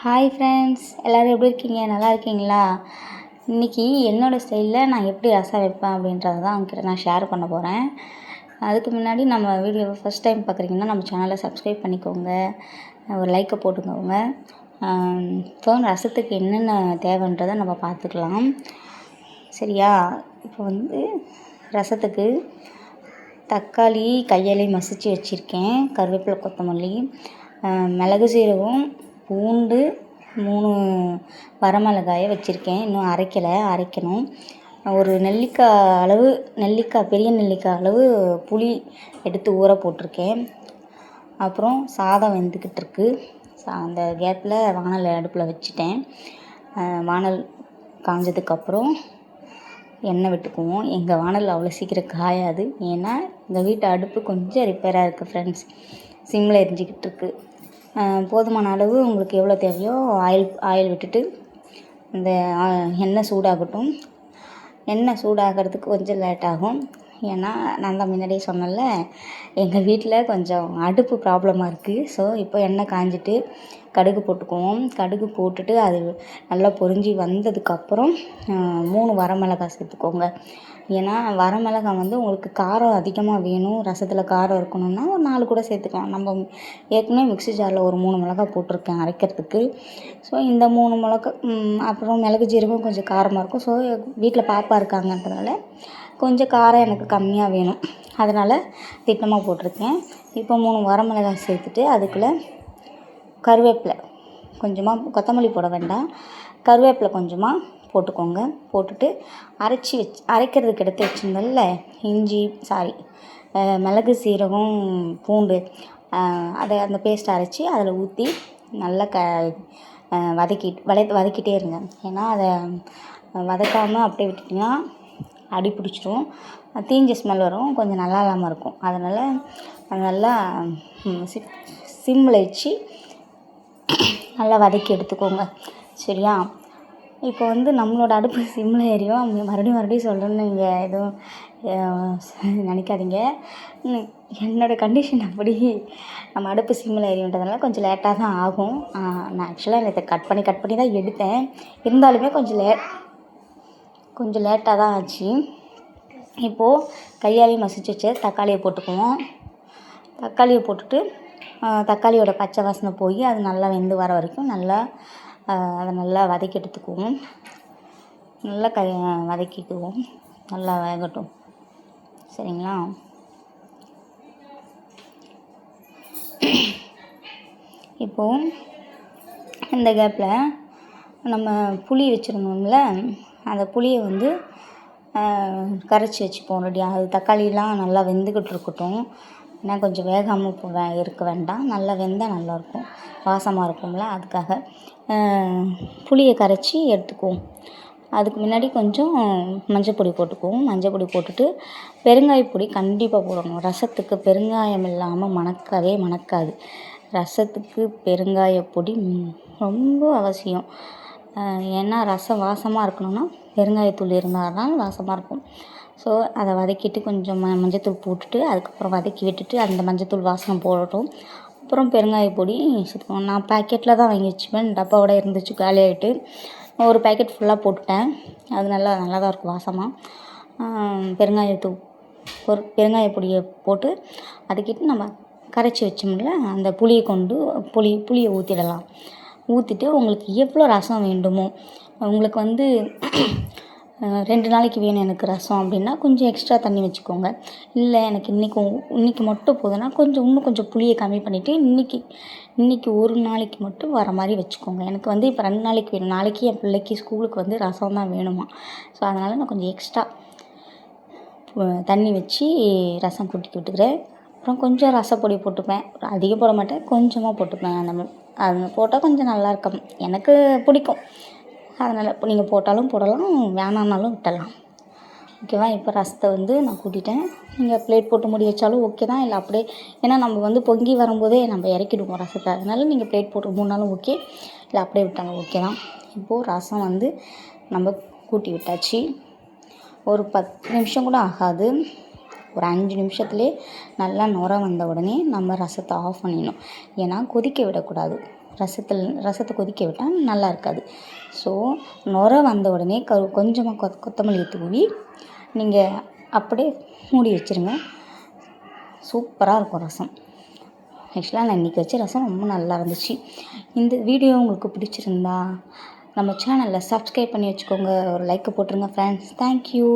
Hi friends, எல்லோரும் எப்படி இருக்கீங்க? நல்லா இருக்கீங்களா? இன்றைக்கி என்னோடய ஸ்டைலில் நான் எப்படி ரசம் வைப்பேன் அப்படின்றத தான் உங்ககிட்ட நான் ஷேர் பண்ண போகிறேன். அதுக்கு முன்னாடி நம்ம வீடியோவை ஃபஸ்ட் டைம் பார்க்குறீங்கன்னா நம்ம சேனலை சப்ஸ்கிரைப் பண்ணிக்கோங்க, ஒரு லைக்கை போட்டுக்கோங்க. இப்போ ரசத்துக்கு என்னென்ன தேவைன்றதை நம்ம பார்த்துக்கலாம். சரியா? இப்போ வந்து ரசத்துக்கு தக்காளி கையாலே மசித்து வச்சுருக்கேன், கருவேப்பிலை, கொத்தமல்லி, மிளகு, சீரகம், பூண்டு, 3 வரமிளகாயை வச்சுருக்கேன். இன்னும் அரைக்கணும். ஒரு பெரிய நெல்லிக்காய் அளவு புளி எடுத்து ஊற போட்டிருக்கேன். அப்புறம் சாதம் வெந்துக்கிட்டு இருக்கு. அந்த கேப்பில் வானல் அடுப்பில் வச்சுட்டேன். வானல் காஞ்சதுக்கப்புறம் எண்ணெய் விட்டுக்குவோம். எங்கள் வானல் அவ்வளோ சீக்கிரம் காயாது, ஏன்னா எங்கள் வீட்டு அடுப்பு கொஞ்சம் ரிப்பேராக இருக்குது ஃப்ரெண்ட்ஸ். சிம்மில் எரிஞ்சிக்கிட்டு இருக்குது. போதுமான அளவு உங்களுக்கு எவ்வளோ தேவையோ ஆயில் விட்டுட்டு இந்த எண்ணெய் சூடாகட்டும். எண்ணெய் சூடாகிறதுக்கு கொஞ்சம் லேட் ஆகும், ஏன்னா நான் தான் முன்னாடியே சொன்னேன்ல, எங்கள் வீட்டில் கொஞ்சம் அடுப்பு ப்ராப்ளமாக இருக்குது. ஸோ இப்போ எண்ணெய் காஞ்சிட்டு கடுகு போட்டுக்குவோம். கடுகு போட்டுட்டு அது நல்லா பொரிஞ்சு வந்ததுக்கப்புறம் 3 வரமிளகாய் சேர்த்துக்கோங்க. ஏன்னா வரமிளகாய் வந்து உங்களுக்கு காரம் அதிகமாக வேணும், ரசத்தில் காரம் இருக்கணும்னா ஒரு 4 கூட சேர்த்துக்கலாம். நம்ம ஏற்கனவே மிக்ஸி ஜாரில் ஒரு 3 மிளகாய் போட்டிருக்கேன் அரைக்கிறதுக்கு. ஸோ இந்த 3 மிளகாய், அப்புறம் மிளகு ஜீரகம் கொஞ்சம் காரமாக இருக்கும். ஸோ வீட்டில் பாப்பா இருக்காங்கன்றதுனால கொஞ்சம் காரம் எனக்கு கம்மியாக வேணும், அதனால் திட்டமாக போட்டிருக்கேன். இப்போ 3 வரமிளகாய் சேர்த்துட்டு அதுக்குள்ளே கருவேப்பிலை கொஞ்சமாக, கொத்தமல்லி போட வேண்டாம், கருவேப்பிலை கொஞ்சமாக போட்டுக்கோங்க. போட்டுட்டு அரைக்கிறதுக்கு எடுத்து வச்சுருந்தோம்ல மிளகு, சீரகம், பூண்டு, அந்த பேஸ்ட் அரைச்சி அதில் ஊற்றி நல்லா வதக்கிட்டே இருங்க. ஏன்னா அதை வதக்காமல் அப்படியே விட்டுட்டிங்கன்னா அடி பிடிச்சிரும், தீஞ்ச ஸ்மெல் வரும், கொஞ்சம் நல்லா இல்லாமல் இருக்கும். அதனால் நல்லா சிம்மில் வச்சு நல்லா வதக்கி எடுத்துக்கோங்க. சரியா? இப்போ வந்து நம்மளோட அடுப்பு சிம்மில் எரியும். மறுபடியும் சொல்கிறேன்னு நீங்கள் எதுவும் நினைக்காதீங்க. என்னோடய கண்டிஷன் அப்படி. நம்ம அடுப்பு சிம்மில் எரியுன்றதுனால கொஞ்சம் லேட்டாக தான் ஆகும். நான் ஆக்சுவலாக இதை கட் பண்ணி தான் எடுத்தேன். இருந்தாலுமே கொஞ்சம் லேட்டாக தான் ஆச்சு. இப்போது கையாலே மசிச்சு வச்ச தக்காளியை போட்டுக்குவோம். தக்காளியை போட்டுட்டு தக்காளியோட பச்சை வாசனை போய் அது நல்லா வெந்து வர வரைக்கும் அதை நல்லா வதக்கி எடுத்துக்குவோம். நல்லா வதக்கிக்குவோம், நல்லா வேகட்டும். சரிங்களா? இப்போது இந்த கேப்பில் நம்ம புளி வச்சுருந்தோம்ல, அந்த புளியை வந்து கரைச்சி வச்சுப்போம் ரெடியாக. அது தக்காளிலாம் நல்லா வெந்துக்கிட்டு இருக்கட்டும், ஏன்னா கொஞ்சம் வேகாமல் இருக்க வேண்டாம், நல்லா வெந்தால் நல்லாயிருக்கும், வாசமாக இருக்கும்ல, அதுக்காக புளியை கரைச்சி எடுத்துக்குவோம். அதுக்கு முன்னாடி கொஞ்சம் மஞ்சள் பொடி போட்டுக்குவோம். மஞ்சள் பொடி போட்டுட்டு பெருங்காயப்பொடி கண்டிப்பாக போடணும். ரசத்துக்கு பெருங்காயம் இல்லாமல் மணக்காது. ரசத்துக்கு பெருங்காயப்பொடி ரொம்ப அவசியம். ஏன்னா ரசம் வாசமாக இருக்கணும்னா பெருங்காயத்தூள் இருந்தால் தான் வாசமாக இருக்கும். ஸோ அதை வதக்கிட்டு கொஞ்சம் மஞ்சத்தூள் போட்டுட்டு அதுக்கப்புறம் வதக்கி விட்டுட்டு அந்த மஞ்சத்தூள் வாசனை போடட்டும். அப்புறம் பெருங்காயப்பொடி சேர்த்துக்கணும். நான் பேக்கெட்டில் தான் வாங்கி வச்சுப்பேன், டப்பாவோட இருந்துச்சு, காலியாகிட்டு ஒரு பேக்கெட் ஃபுல்லாக போட்டுட்டேன். அது நல்லா தான் இருக்கும் வாசமாக. பெருங்காயப்பொடியை போட்டு அதுக்கிட்டு நம்ம கரைச்சி வச்சோம்ல அந்த புளியை ஊற்றிடலாம். ஊற்றிட்டு உங்களுக்கு எவ்வளோ ரசம் வேண்டுமோ, உங்களுக்கு வந்து 2 நாளைக்கு வேணும் எனக்கு ரசம் அப்படின்னா கொஞ்சம் எக்ஸ்ட்ரா தண்ணி வச்சுக்கோங்க. இல்லை எனக்கு இன்றைக்கி மட்டும் போதுன்னா இன்னும் கொஞ்சம் புளியை கம்மி பண்ணிவிட்டு இன்றைக்கி ஒரு நாளைக்கு மட்டும் வர மாதிரி வச்சுக்கோங்க. எனக்கு வந்து இப்போ 2 நாளைக்கு வேணும். நாளைக்கு என் பிள்ளைக்கு ஸ்கூலுக்கு வந்து ரசம் தான் வேணுமா. ஸோ அதனால் நான் கொஞ்சம் எக்ஸ்ட்ரா தண்ணி வச்சு ரசம் கொதிக்க விட்டுக்கிறேன். அப்புறம் கொஞ்சம் ரசப்பொடி போட்டுப்பேன், அதிகம் போட மாட்டேன், கொஞ்சமாக போட்டுப்பேன். அது போட்டால் கொஞ்சம் நல்லா இருக்கும், எனக்கு பிடிக்கும். அதனால் இப்போ நீங்கள் போட்டாலும் போடலாம், வேணான்னாலும் விட்டுடலாம். ஓகேவா? இப்போ ரசத்தை வந்து நான் கூட்டிட்டேன். நீங்கள் பிளேட் போட்டு மூடி வச்சாலும் ஓகே தான், இல்லை அப்படியே, ஏன்னா நம்ம வந்து பொங்கி வரும்போதே நம்ம இறக்கிடுவோம் ரசத்தை, அதனால் நீங்கள் பிளேட் போட்டு மூடினாலும் ஓகே, இல்லை அப்படியே விட்டாலும் ஓகே தான். இப்போது ரசம் வந்து நம்ம கூட்டி விட்டாச்சு. ஒரு 10 நிமிஷம் கூட ஆகாது, ஒரு 5 நிமிஷத்துலேயே நல்லா நுர வந்த உடனே நம்ம ரசத்தை ஆஃப் பண்ணிடணும். ஏன்னா கொதிக்க விடக்கூடாது. ரசத்தை கொதிக்க விட்டால் நல்லா இருக்காது. ஸோ நுரை வந்த உடனே கொஞ்சமாக கொத்தமல்லி தூவி நீங்கள் அப்படியே மூடி வச்சுருங்க. சூப்பராக இருக்கும் ரசம். ஆக்சுவலாக நான் இன்றைக்கி வச்ச ரசம் ரொம்ப நல்லா இருந்துச்சு. இந்த வீடியோ உங்களுக்கு பிடிச்சிருந்தா நம்ம சேனலில் சப்ஸ்கிரைப் பண்ணி வச்சுக்கோங்க. ஒரு லைக்கை போட்டுருங்க ஃப்ரெண்ட்ஸ். தேங்க்யூ.